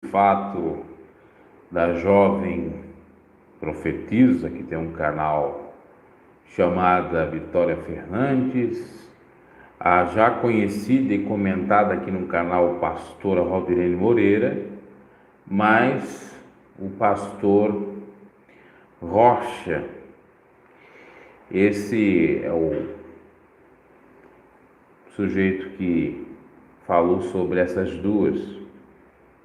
fato da jovem profetisa, que tem um canal chamada Vitória Fernandes, a já conhecida e comentada aqui no canal pastora Valdirene Moreira, mas o pastor Rocha. Esse é o sujeito que falou sobre essas duas,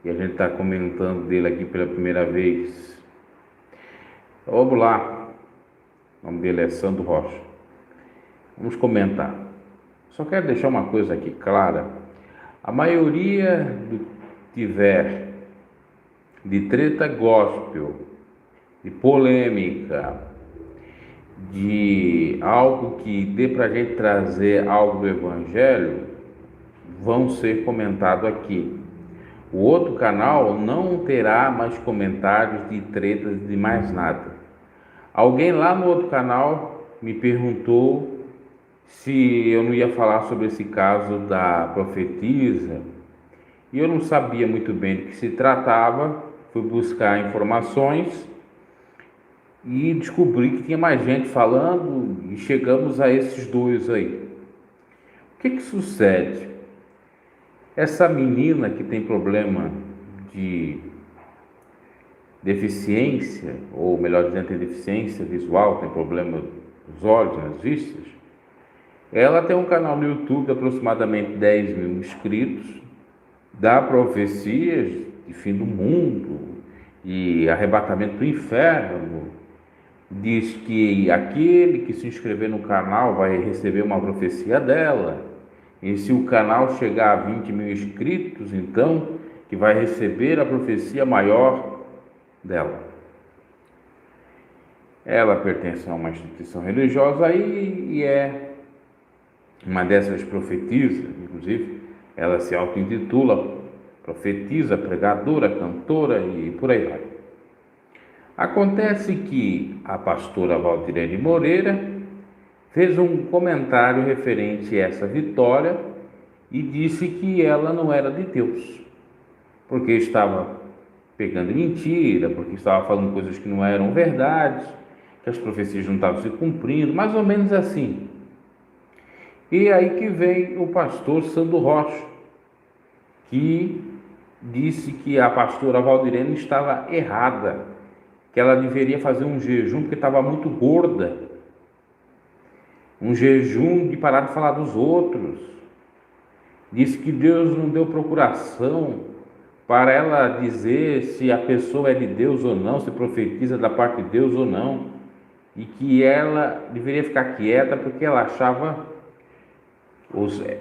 e a gente está comentando dele aqui pela primeira vez. Vamos lá, o nome dele é Sandro Rocha. Vamos comentar. Só quero deixar uma coisa aqui clara: a maioria do que tiver de treta gospel, de polêmica, de algo que dê para a gente trazer algo do evangelho, vão ser comentados aqui. O outro canal não terá mais comentários de tretas de mais nada. Alguém lá no outro canal me perguntou se eu não ia falar sobre esse caso da profetisa, e eu não sabia muito bem do que se tratava. Fui buscar informações e descobri que tinha mais gente falando, e chegamos a esses dois aí. O que sucede? Essa menina que tem problema de deficiência, ou melhor dizendo, tem deficiência visual, tem problema nos olhos, nas vistas, ela tem um canal no YouTube de aproximadamente 10 mil inscritos, dá profecias de fim do mundo e arrebatamento do inferno. Diz que aquele que se inscrever no canal vai receber uma profecia dela, e se o canal chegar a 20 mil inscritos, então que vai receber a profecia maior dela. Ela pertence a uma instituição religiosa aí e é uma dessas profetisas. Inclusive ela se auto-intitula profetisa, pregadora, cantora e por aí vai. Acontece que a pastora Valdirene Moreira fez um comentário referente a essa Vitória e disse que ela não era de Deus, porque estava pegando mentira, porque estava falando coisas que não eram verdade, que as profecias não estavam se cumprindo, mais ou menos assim. E aí que vem o pastor Sandro Rocha, que disse que a pastora Valdirene estava errada, que ela deveria fazer um jejum porque estava muito gorda, um jejum de parar de falar dos outros. Disse que Deus não deu procuração para ela dizer se a pessoa é de Deus ou não, se profetiza da parte de Deus ou não, e que ela deveria ficar quieta porque ela achava,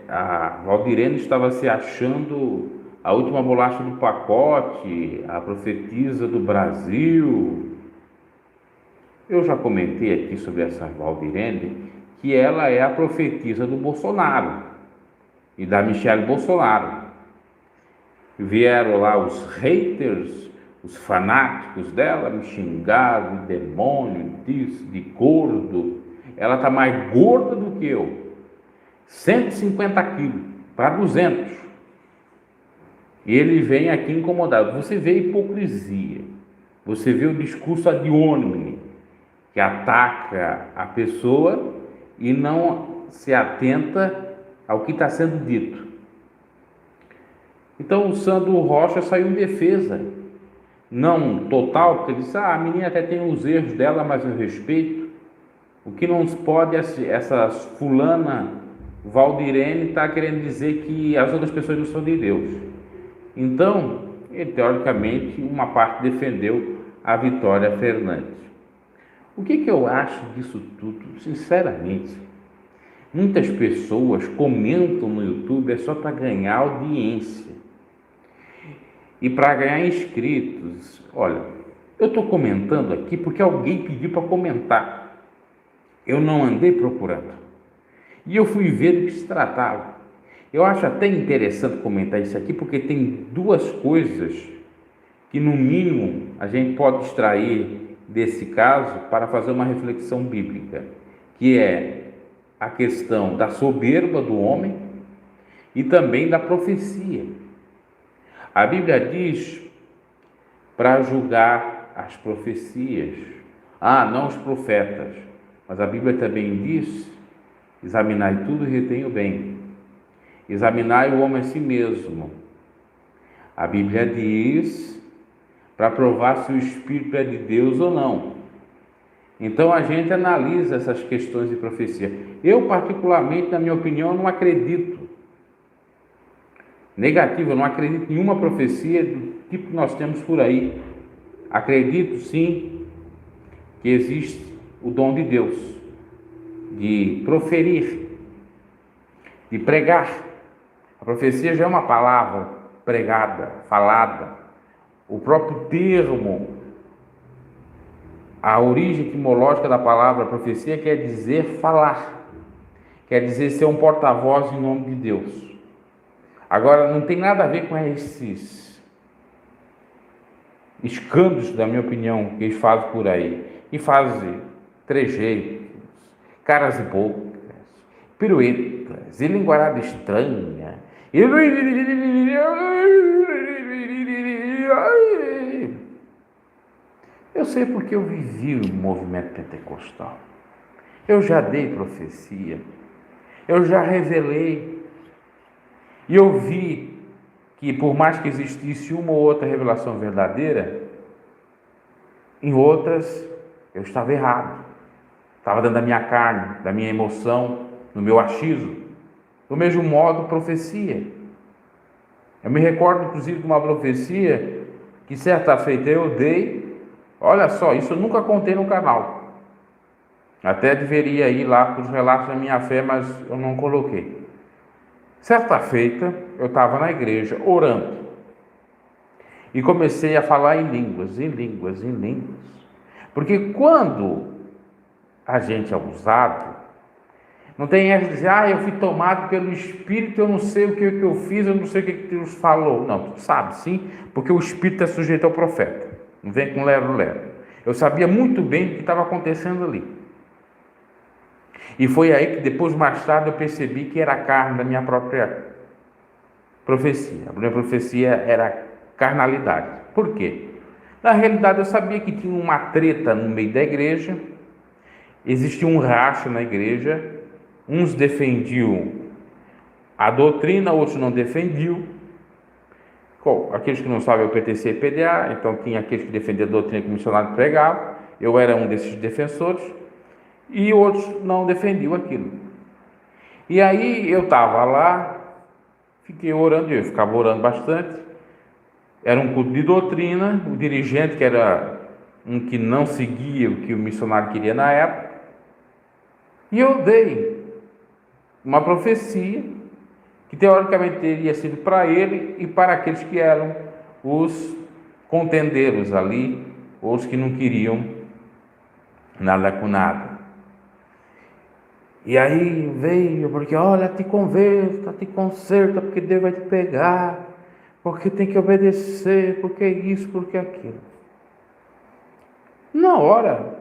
a Valdirene estava se achando a última bolacha do pacote, a profetisa do Brasil. Eu já comentei aqui sobre essa Valdirene, que ela é a profetisa do Bolsonaro e da Michelle Bolsonaro. Vieram lá os haters, os fanáticos dela, me xingaram de demônio, disso, de gordo. Ela está mais gorda do que eu, 150 quilos para 200. E ele vem aqui incomodado. Você vê a hipocrisia, você vê o discurso ad hominem, que ataca a pessoa e não se atenta ao que está sendo dito. Então o Sandro Rocha saiu em defesa, não total, porque ele disse: a menina até tem os erros dela, mas eu respeito. O que não se pode é essa fulana Valdirene está querendo dizer que as outras pessoas não são de Deus. Então, ele, teoricamente, uma parte defendeu a Vitória Fernandes. O que eu acho disso tudo? Sinceramente, muitas pessoas comentam no YouTube só para ganhar audiência e para ganhar inscritos. Olha, eu estou comentando aqui porque alguém pediu para comentar. Eu não andei procurando. E eu fui ver do que se tratava. Eu acho até interessante comentar isso aqui, porque tem duas coisas que, no mínimo, a gente pode extrair desse caso para fazer uma reflexão bíblica, que é a questão da soberba do homem e também da profecia. A Bíblia diz para julgar as profecias. Ah, não os profetas, mas a Bíblia também diz: examinai tudo e retém o bem. Examinai o homem a si mesmo. A Bíblia diz para provar se o Espírito é de Deus ou não. Então a gente analisa essas questões de profecia. Eu, particularmente, na minha opinião, não acredito. Negativo, eu não acredito em nenhuma profecia do tipo que nós temos por aí. Acredito, sim, que existe o dom de Deus, de proferir, de pregar. A profecia já é uma palavra pregada, falada. O próprio termo, a origem etimológica da palavra profecia quer dizer falar, quer dizer ser um porta-voz em nome de Deus. Agora, não tem nada a ver com esses escândalos, na minha opinião, que eles fazem por aí. E fazem trejeitos, caras e bocas, piruetas, e linguarada estranha. Eu sei porque eu vivi o movimento pentecostal. Eu já dei profecia. Eu já revelei. E eu vi que por mais que existisse uma ou outra revelação verdadeira, em outras eu estava errado. Estava dentro da minha carne, da minha emoção, no meu achismo. Do mesmo modo, profecia. Eu me recordo, inclusive, de uma profecia que certa feita eu dei. Olha só, isso eu nunca contei no canal. Até deveria ir lá para os relatos da minha fé, mas eu não coloquei. Certa feita, eu estava na igreja orando e comecei a falar em línguas, porque quando a gente é usado, não tem essa de dizer: eu fui tomado pelo Espírito, eu não sei o que eu fiz, eu não sei o que Deus falou. Não, tu sabe sim, porque o Espírito é sujeito ao profeta, não vem com lero-lero. Eu sabia muito bem o que estava acontecendo ali. E foi aí que depois, mais tarde, eu percebi que era a carne da minha própria profecia. A minha profecia era carnalidade. Por quê? Na realidade, eu sabia que tinha uma treta no meio da igreja, existia um racha na igreja, uns defendiam a doutrina, outros não defendiam. Aqueles que não sabem, eu pertencia à PDA, então tinha aqueles que defendiam a doutrina que o missionário pregava, eu era um desses defensores, e outros não defendiam aquilo. E aí eu estava lá, fiquei orando, eu ficava orando bastante. Era um culto de doutrina, o dirigente, que era um que não seguia o que o missionário queria na época, e eu dei uma profecia que teoricamente teria sido para ele e para aqueles que eram os contendeiros ali, ou os que não queriam nada com nada. E aí veio, porque olha, te converta, te conserta, porque Deus vai te pegar, porque tem que obedecer, porque isso, porque aquilo. Na hora,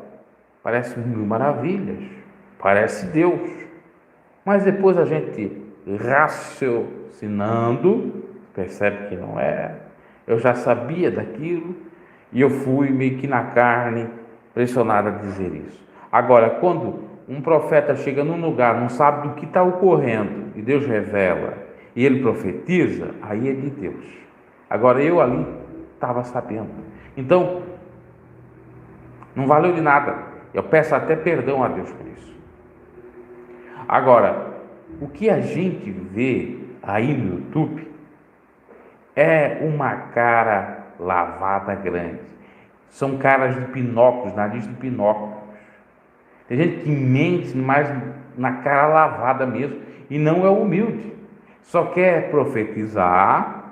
parece mil maravilhas, parece Deus, mas depois a gente raciocinando, percebe que não é. Eu já sabia daquilo, e eu fui meio que na carne, pressionado a dizer isso. Agora, quando um profeta chega num lugar, não sabe do que está ocorrendo, e Deus revela, e ele profetiza, aí é de Deus. Agora, eu ali estava sabendo. Então, não valeu de nada. Eu peço até perdão a Deus por isso. Agora, o que a gente vê aí no YouTube é uma cara lavada grande. São caras de Pinóquio, nariz de Pinóquio. Tem gente que mente mais na cara lavada mesmo e não é humilde. Só quer profetizar.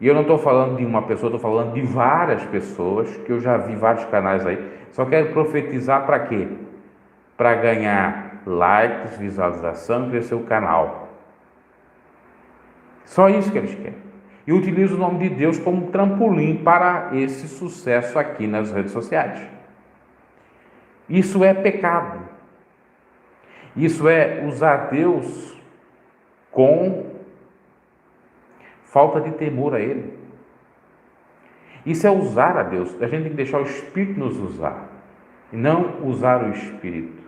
E eu não estou falando de uma pessoa, estou falando de várias pessoas, que eu já vi vários canais aí. Só quer profetizar para quê? Para ganhar likes, visualização e crescer o canal. Só isso que eles querem. E utiliza o nome de Deus como trampolim para esse sucesso aqui nas redes sociais. Isso é pecado. Isso é usar Deus com falta de temor a Ele. Isso é usar a Deus. A gente tem que deixar o Espírito nos usar e não usar o Espírito.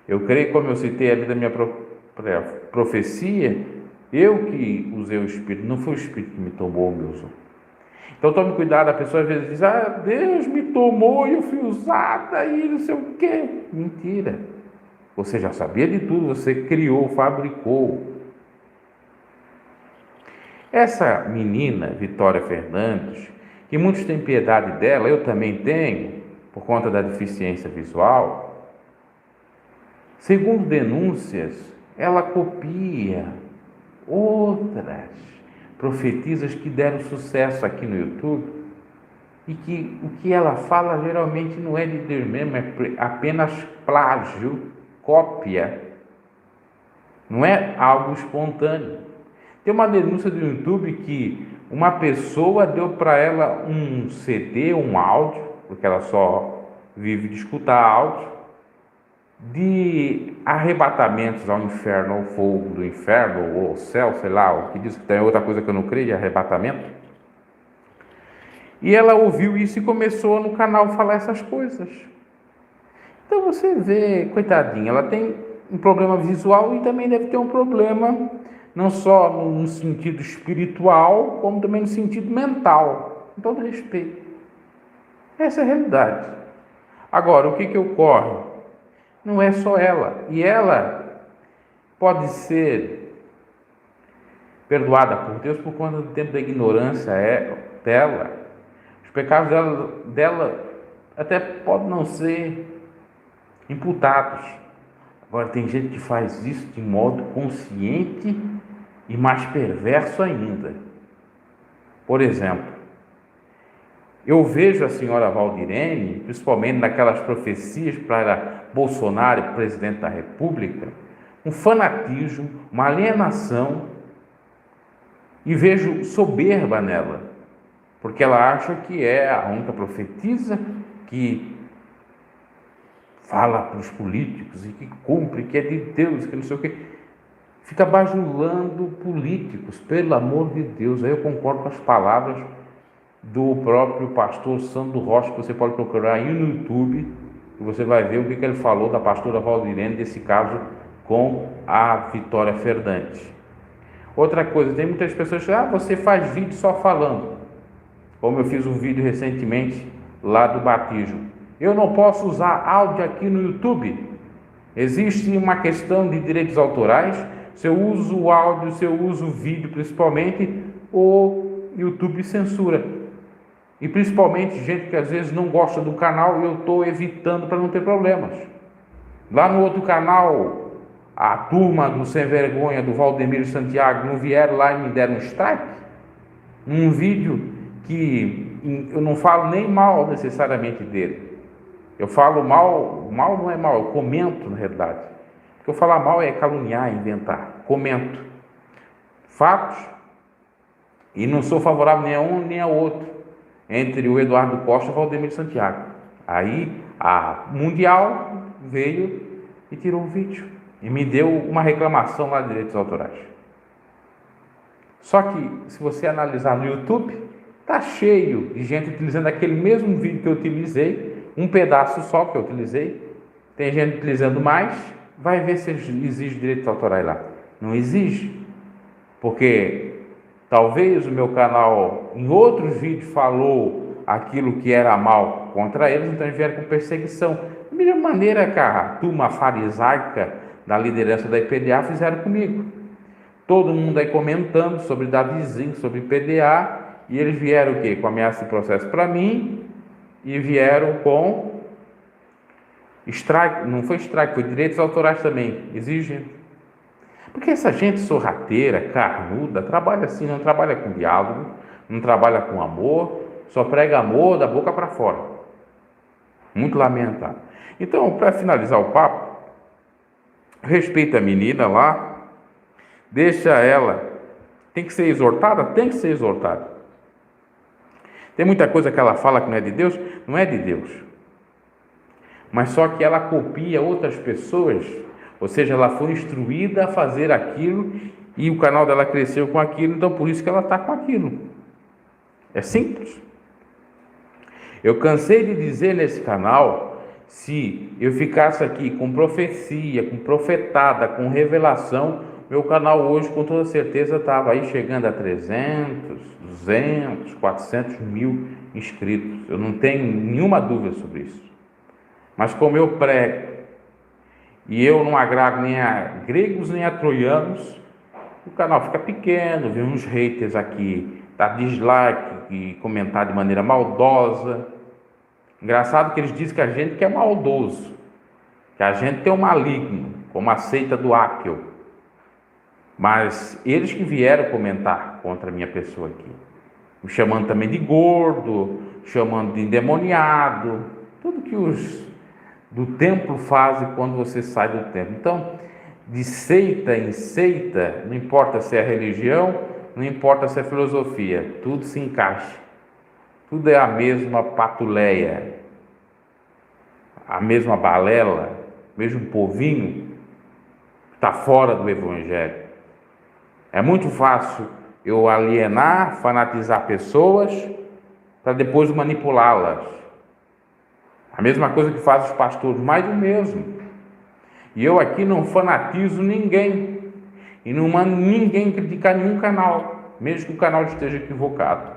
Eu creio, como eu citei ali da minha profecia, eu que usei o Espírito, não foi o Espírito que me tomou, meus irmãos. Então tome cuidado, a pessoa às vezes diz, Deus me tomou e eu fui usada e não sei o quê. Mentira. Você já sabia de tudo, você criou, fabricou. Essa menina, Vitória Fernandes, que muitos têm piedade dela, eu também tenho, por conta da deficiência visual, segundo denúncias, ela copia outras profetisas que deram sucesso aqui no YouTube, e que o que ela fala geralmente não é de Deus mesmo, é apenas plágio, cópia, não é algo espontâneo. Tem uma denúncia do YouTube que uma pessoa deu para ela um CD, um áudio, porque ela só vive de escutar áudio, de arrebatamentos ao inferno, ao fogo do inferno, ou ao céu, sei lá, o que diz que tem outra coisa que eu não creio, de arrebatamento. E ela ouviu isso e começou no canal falar essas coisas. Então você vê, coitadinha, ela tem um problema visual e também deve ter um problema, não só no sentido espiritual, como também no sentido mental, com todo respeito. Essa é a realidade. Agora, o que ocorre? Não é só ela. E ela pode ser perdoada por Deus por conta do tempo da ignorância dela. Os pecados dela até podem não ser imputados. Agora, tem gente que faz isso de modo consciente e mais perverso ainda. Por exemplo, eu vejo a senhora Valdirene, principalmente naquelas profecias para Bolsonaro, presidente da República, um fanatismo, uma alienação, e vejo soberba nela, porque ela acha que é a única profetisa que fala para os políticos e que cumpre, que é de Deus, que não sei o quê. Fica bajulando políticos, pelo amor de Deus. Aí eu concordo com as palavras do próprio pastor Sandro Rocha, que você pode procurar aí no YouTube, e você vai ver o que ele falou da pastora Valdirene, desse caso com a Vitória Fernandes. Outra coisa, tem muitas pessoas que dizem, você faz vídeo só falando, como eu fiz um vídeo recentemente lá do batismo. Eu não posso usar áudio aqui no YouTube. Existe uma questão de direitos autorais. Se eu uso o áudio, se eu uso o vídeo principalmente, o YouTube censura. E principalmente gente que às vezes não gosta do canal, eu estou evitando para não ter problemas. Lá no outro canal, a turma do Sem Vergonha, do Valdemiro Santiago, não vieram lá e me deram um strike? Num vídeo que eu não falo nem mal necessariamente dele. Eu falo mal não é mal, eu comento na realidade. Porque eu falar mal é caluniar, inventar. Comento fatos e não sou favorável nem a um nem a outro, entre o Eduardo Costa e o Valdemiro Santiago. Aí a Mundial veio e tirou o vídeo e me deu uma reclamação lá de direitos autorais. Só que se você analisar no YouTube, está cheio de gente utilizando aquele mesmo vídeo que eu utilizei, um pedaço só que eu utilizei. Tem gente utilizando mais, vai ver se exige direitos autorais lá. Não exige, porque talvez o meu canal em outros vídeos falou aquilo que era mal contra eles, então eles vieram com perseguição. Da mesma maneira que a turma farisaica da liderança da IPDA fizeram comigo. Todo mundo aí comentando sobre Davizinho, sobre IPDA, e eles vieram o quê? Com ameaça de processo para mim, e vieram com strike, não foi strike, foi direitos autorais também, exigem. Porque essa gente sorrateira, carnuda, trabalha assim, não trabalha com diálogo, não trabalha com amor, só prega amor da boca para fora. Muito lamentável. Então, para finalizar o papo, respeita a menina lá, deixa ela, tem que ser exortada? Tem que ser exortada. Tem muita coisa que ela fala que não é de Deus? Não é de Deus. Mas só que ela copia outras pessoas, ou seja, ela foi instruída a fazer aquilo e o canal dela cresceu com aquilo, então por isso que ela está com aquilo. É simples. Eu cansei de dizer nesse canal, se eu ficasse aqui com profecia, com profetada, com revelação, meu canal hoje com toda certeza estava aí chegando a 300, 200, 400 mil inscritos. Eu não tenho nenhuma dúvida sobre isso. Mas como eu prego, e eu não agrado nem a gregos nem a troianos, o canal fica pequeno, vem uns haters aqui, dar dislike e comentar de maneira maldosa. Engraçado que eles dizem que a gente que é maldoso, que a gente tem um maligno, como a seita do Áquil. Mas eles que vieram comentar contra a minha pessoa aqui, me chamando também de gordo, chamando de endemoniado, tudo que os do templo fazem quando você sai do templo. Então, de seita em seita, não importa se é religião, não importa se é filosofia, tudo se encaixa. Tudo é a mesma patuleia, a mesma balela, o mesmo povinho que está fora do Evangelho. É muito fácil eu alienar, fanatizar pessoas para depois manipulá-las. A mesma coisa que faz os pastores, mais do mesmo. E eu aqui não fanatizo ninguém. E não mando ninguém criticar nenhum canal, mesmo que o canal esteja equivocado.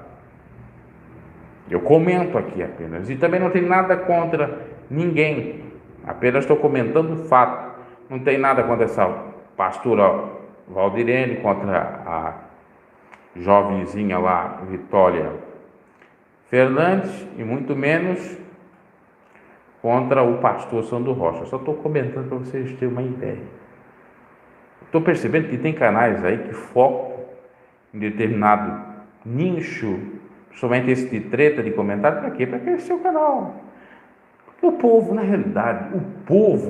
Eu comento aqui apenas. E também não tem nada contra ninguém. Apenas estou comentando o fato. Não tem nada contra essa pastora Valdirene, contra a jovenzinha lá, Vitória Fernandes, e muito menos contra o pastor Sandro Rocha. Só estou comentando para vocês terem uma ideia. Estou percebendo que tem canais aí que focam em determinado nicho, somente esse de treta, de comentário. Para quê? Para crescer o canal. Porque o povo, na realidade,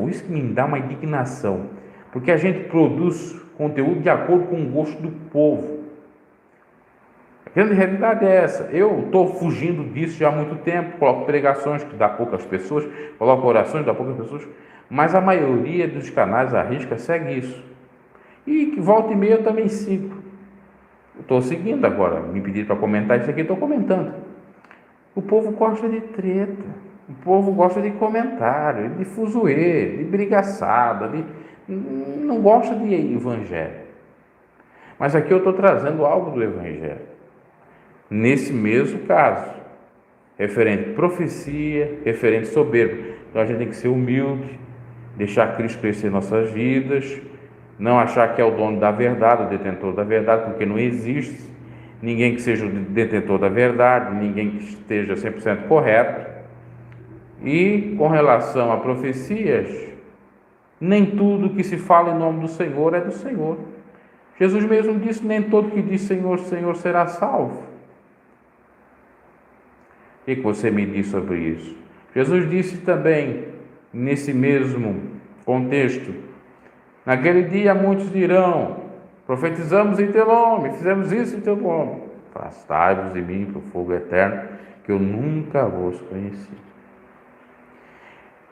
isso que me dá uma indignação, porque a gente produz conteúdo de acordo com o gosto do povo. A grande realidade é essa. Eu estou fugindo disso já há muito tempo. Coloco pregações que dá poucas pessoas, coloco orações que dá poucas pessoas, mas a maioria dos canais arrisca segue isso. E que volta e meia eu também sigo. Estou seguindo agora. Me pediram para comentar isso aqui, estou comentando. O povo gosta de treta. O povo gosta de comentário, de fuzuê, de brigaçada, não gosta de evangelho. Mas aqui eu estou trazendo algo do evangelho. Nesse mesmo caso, referente profecia, referente soberbo. Então a gente tem que ser humilde, deixar Cristo crescer em nossas vidas, não achar que é o dono da verdade, o detentor da verdade, porque não existe ninguém que seja o detentor da verdade, ninguém que esteja 100% correto. E com relação a profecias, nem tudo que se fala em nome do Senhor é do Senhor. Jesus mesmo disse: nem todo que diz Senhor, Senhor será salvo. O que você me diz sobre isso? Jesus disse também, nesse mesmo contexto: naquele dia muitos dirão: profetizamos em teu nome, fizemos isso em teu nome. Afastai-vos de mim para o fogo eterno, que eu nunca vos conheci.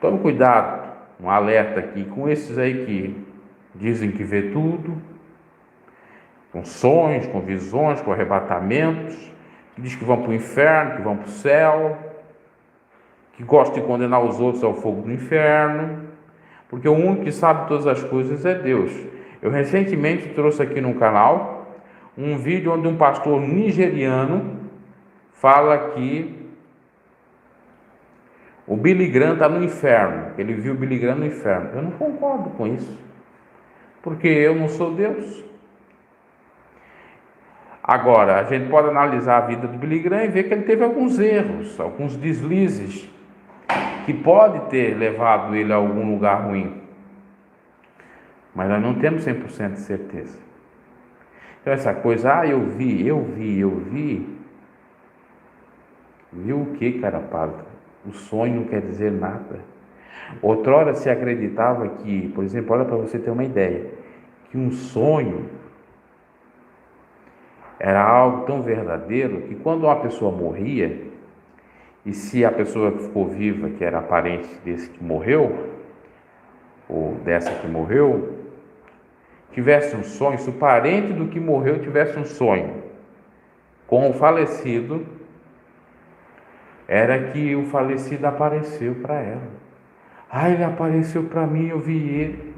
Tome cuidado, um alerta aqui com esses aí que dizem que vê tudo, com sonhos, com visões, com arrebatamentos, que diz que vão para o inferno, que vão para o céu, que gostam de condenar os outros ao fogo do inferno, porque o único que sabe todas as coisas é Deus. Eu recentemente trouxe aqui no canal um vídeo onde um pastor nigeriano fala que o Billy Graham está no inferno, ele viu o Billy Graham no inferno. Eu não concordo com isso, porque eu não sou Deus. Agora, a gente pode analisar a vida do Billy Graham e ver que ele teve alguns erros, alguns deslizes, que pode ter levado ele a algum lugar ruim. Mas nós não temos 100% de certeza. Então essa coisa, eu vi. Viu o que, cara pálida? O sonho não quer dizer nada. Outrora se acreditava que, por exemplo, olha para você ter uma ideia, que um sonho era algo tão verdadeiro que quando uma pessoa morria, e se a pessoa que ficou viva, que era parente desse que morreu, ou dessa que morreu, tivesse um sonho, se o parente do que morreu tivesse um sonho com o falecido, era que o falecido apareceu para ela. Ah, ele apareceu para mim, eu vi ele.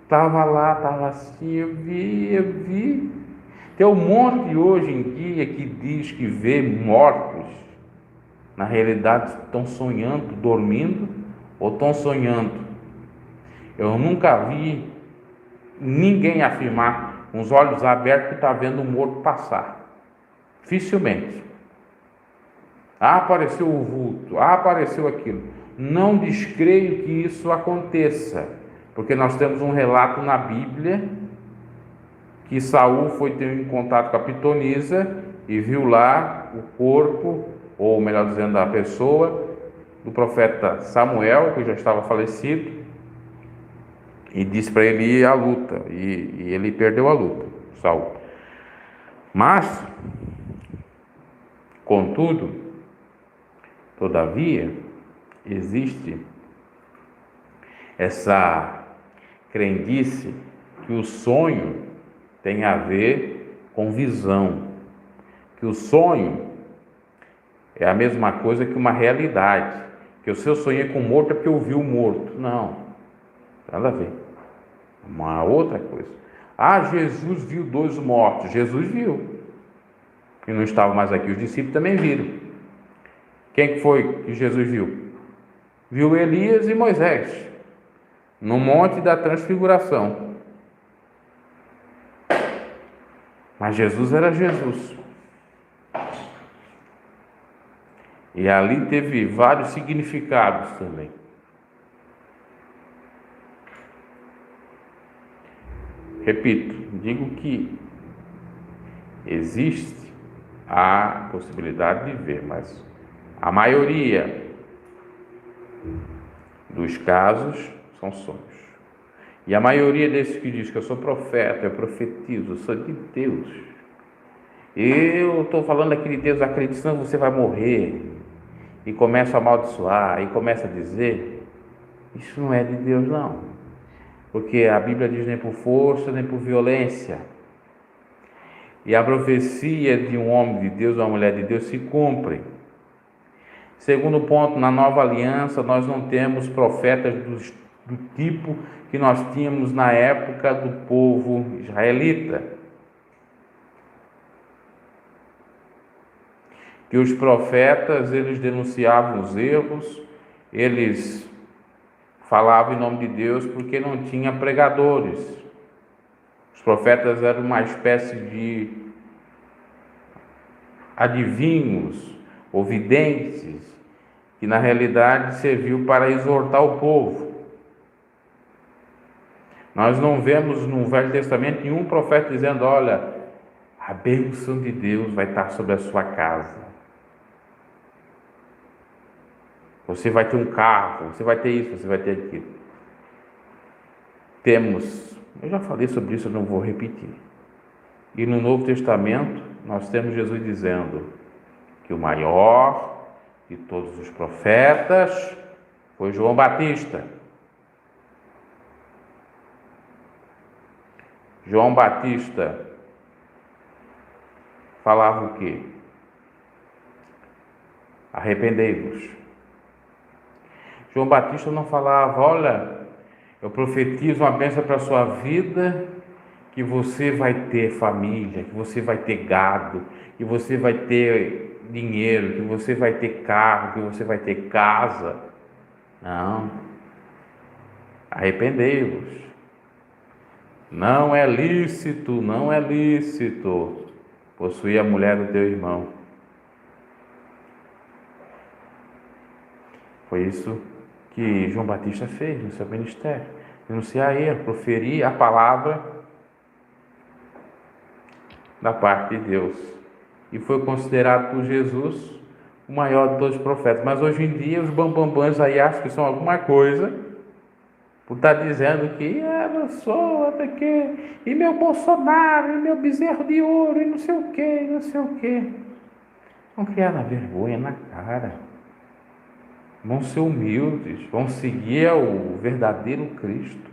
Estava lá, estava assim, eu vi. Tem um monte hoje em dia que diz que vê mortos. Na realidade estão sonhando, dormindo ou estão sonhando. Eu nunca vi ninguém afirmar com os olhos abertos que está vendo um morto passar. Dificilmente. Ah, apareceu o vulto, ah, apareceu aquilo. Não descreio que isso aconteça, porque nós temos um relato na Bíblia que Saul foi ter um contato com a pitonisa e viu lá o corpo, ou melhor dizendo, a pessoa do profeta Samuel, que já estava falecido, e disse para ele ir à luta, e ele perdeu a luta, Saul. Mas, contudo, todavia, existe essa crendice que o sonho tem a ver com visão, que o sonho é a mesma coisa que uma realidade, que se eu sonhei com o morto é porque eu vi o morto. Não, nada a ver, uma outra coisa. Ah, Jesus viu 2 mortos. Jesus viu, e não estava mais aqui, os discípulos também viram. Quem foi que Jesus viu? Viu Elias e Moisés no monte da transfiguração. Mas Jesus era Jesus. E ali teve vários significados também. Repito, digo que existe a possibilidade de ver, mas a maioria dos casos são sonhos. E a maioria desses que diz que eu sou profeta, eu profetizo, eu sou de Deus. Eu estou falando daquele Deus, acreditando que você vai morrer. E começa a amaldiçoar, e começa a dizer, isso não é de Deus não. Porque a Bíblia diz nem por força, nem por violência. E a profecia de um homem de Deus, uma mulher de Deus, se cumpre. Segundo ponto, na nova aliança, nós não temos profetas do tipo que nós tínhamos na época do povo israelita. Que os profetas, eles denunciavam os erros, eles falavam em nome de Deus porque não tinha pregadores. Os profetas eram uma espécie de adivinhos ou videntes, que na realidade serviu para exortar o povo. Nós não vemos no Velho Testamento nenhum profeta dizendo, olha, a bênção de Deus vai estar sobre a sua casa. Você vai ter um carro, você vai ter isso, você vai ter aquilo. Eu já falei sobre isso, eu não vou repetir. E no Novo Testamento, nós temos Jesus dizendo que o maior de todos os profetas foi João Batista. João Batista falava o quê? Arrependei-vos. João Batista não falava, olha, eu profetizo uma bênção para a sua vida, que você vai ter família, que você vai ter gado, que você vai ter dinheiro, que você vai ter carro, que você vai ter casa. Não. Arrependei-vos. Não é lícito possuir a mulher do teu irmão. Foi isso que João Batista fez no seu ministério, denunciar ele, proferir a palavra da parte de Deus, e foi considerado por Jesus o maior de todos os profetas. Mas hoje em dia os bambambãs aí acham que são alguma coisa, por estar dizendo que eu sou, e meu Bolsonaro, e meu bezerro de ouro, e não sei o que. Vão criar na vergonha na cara. Vão ser humildes, vão seguir o verdadeiro Cristo.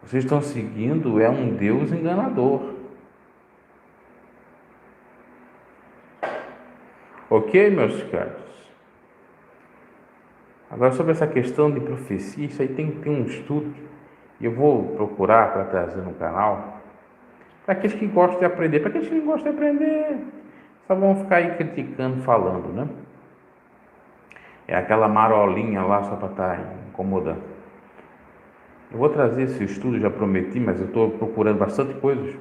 Vocês estão seguindo um Deus enganador. Ok, meus caros? Agora, sobre essa questão de profecia, isso aí tem que ter um estudo. E eu vou procurar para trazer no canal. Para aqueles que gostam de aprender. Para aqueles que não gostam de aprender, só vão ficar aí criticando, falando, né? É aquela marolinha lá só para estar incomodando. Eu vou trazer esse estudo, já prometi, mas eu estou procurando bastante coisas.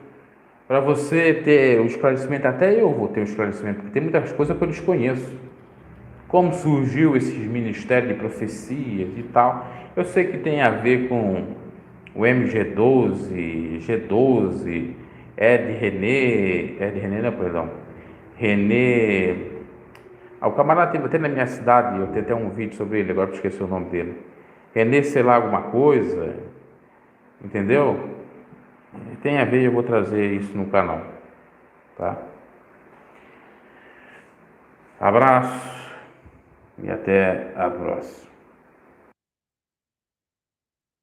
Para você ter o esclarecimento, até eu vou ter o esclarecimento, porque tem muitas coisas que eu desconheço. Como surgiu esses ministérios de profecias e tal. Eu sei que tem a ver com o MG12, G12, Ed René, não, perdão, René. O camarada teve até na minha cidade, eu tenho até um vídeo sobre ele, agora eu esqueci o nome dele. René, sei lá, alguma coisa, entendeu? Tem a ver, eu vou trazer isso no canal, tá? Abraço e até a próxima.